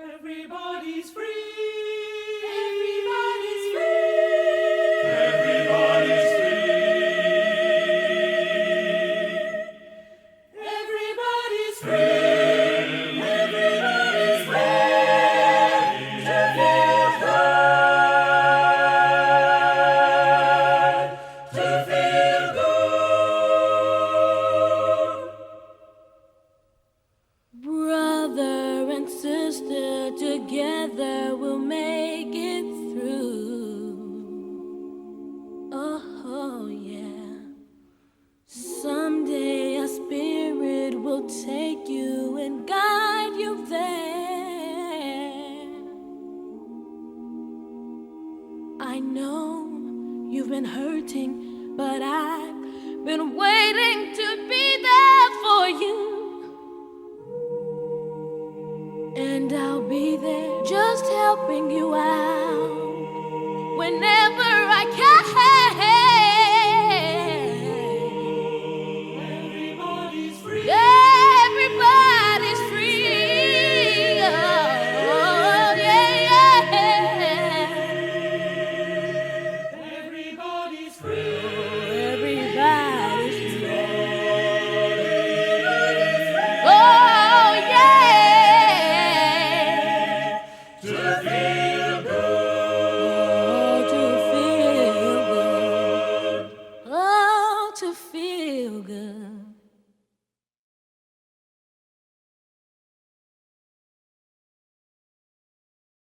Everybody's free. Everybody's free. Everybody's free. Everybody's free. Everybody's free to feel good. To feel good. Brother and sister, together we'll make it through. Oh, yeah. Someday a spirit will take you and guide you there. I know you've been hurting, but I've been waiting to be there for you. And I'll be there just helping you out whenever I can.